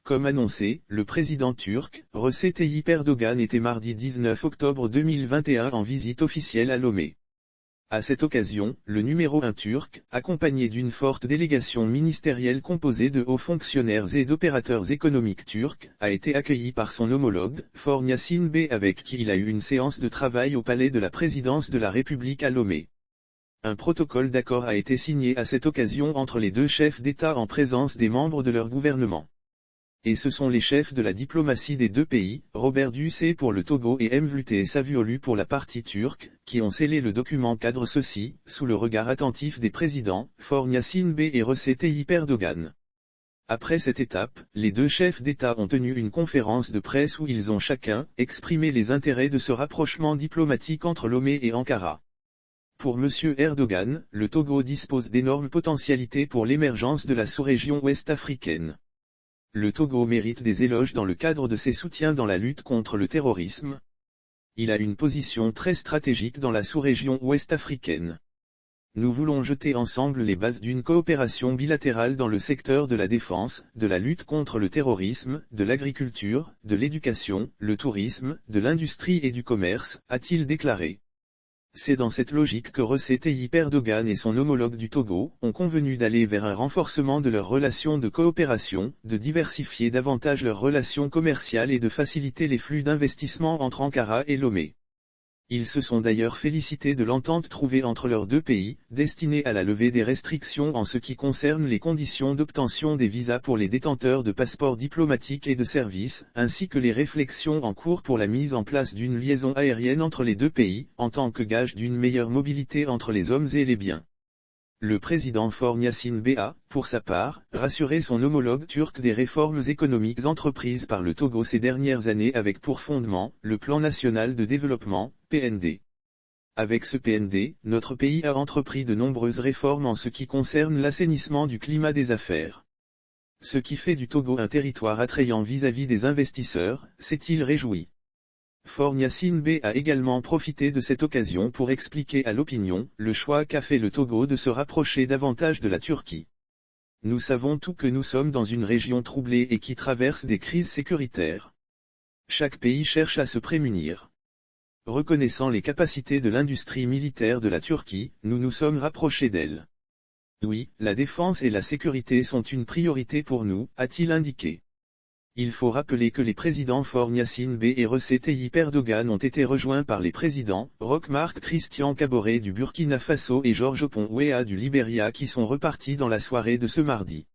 Comme annoncé, le président turc, Recep Tayyip Erdogan était mardi 19 octobre 2021 en visite officielle à Lomé. À cette occasion, le numéro 1 turc, accompagné d'une forte délégation ministérielle composée de hauts fonctionnaires et d'opérateurs économiques turcs, a été accueilli par son homologue, Faure Yalçın Bey, avec qui il a eu une séance de travail au palais de la présidence de la République à Lomé. Un protocole d'accord a été signé à cette occasion entre les deux chefs d'État en présence des membres de leur gouvernement. Et ce sont les chefs de la diplomatie des deux pays, Robert Dussé pour le Togo et Mevlut Çavuşoğlu pour la partie turque, qui ont scellé le document cadre, ceci, sous le regard attentif des présidents, Faure Yalçın Bey et Recep Tayyip Erdogan. Après cette étape, les deux chefs d'État ont tenu une conférence de presse où ils ont chacun exprimé les intérêts de ce rapprochement diplomatique entre Lomé et Ankara. Pour M. Erdogan, le Togo dispose d'énormes potentialités pour l'émergence de la sous-région ouest-africaine. Le Togo mérite des éloges dans le cadre de ses soutiens dans la lutte contre le terrorisme. Il a une position très stratégique dans la sous-région ouest-africaine. Nous voulons jeter ensemble les bases d'une coopération bilatérale dans le secteur de la défense, de la lutte contre le terrorisme, de l'agriculture, de l'éducation, le tourisme, de l'industrie et du commerce, a-t-il déclaré. C'est dans cette logique que Recep Tayyip Erdogan et son homologue du Togo ont convenu d'aller vers un renforcement de leurs relations de coopération, de diversifier davantage leurs relations commerciales et de faciliter les flux d'investissement entre Ankara et Lomé. Ils se sont d'ailleurs félicités de l'entente trouvée entre leurs deux pays, destinée à la levée des restrictions en ce qui concerne les conditions d'obtention des visas pour les détenteurs de passeports diplomatiques et de services, ainsi que les réflexions en cours pour la mise en place d'une liaison aérienne entre les deux pays, en tant que gage d'une meilleure mobilité entre les hommes et les biens. Le président Faure Yalçın Bey a, pour sa part, rassuré son homologue turc des réformes économiques entreprises par le Togo ces dernières années avec pour fondement, le Plan national de développement, PND. Avec ce PND, notre pays a entrepris de nombreuses réformes en ce qui concerne l'assainissement du climat des affaires. Ce qui fait du Togo un territoire attrayant vis-à-vis des investisseurs, s'est-il réjoui. Faure Yalçın Bey a également profité de cette occasion pour expliquer à l'opinion le choix qu'a fait le Togo de se rapprocher davantage de la Turquie. Nous savons tous que nous sommes dans une région troublée et qui traverse des crises sécuritaires. Chaque pays cherche à se prémunir. Reconnaissant les capacités de l'industrie militaire de la Turquie, nous nous sommes rapprochés d'elle. Oui, la défense et la sécurité sont une priorité pour nous, a-t-il indiqué. Il faut rappeler que les présidents Faure Yalçın Bey et Recep Tayyip Erdogan ont été rejoints par les présidents Roch Marc Christian Kaboré du Burkina Faso et Georges Oppong Weah du Libéria qui sont repartis dans la soirée de ce mardi.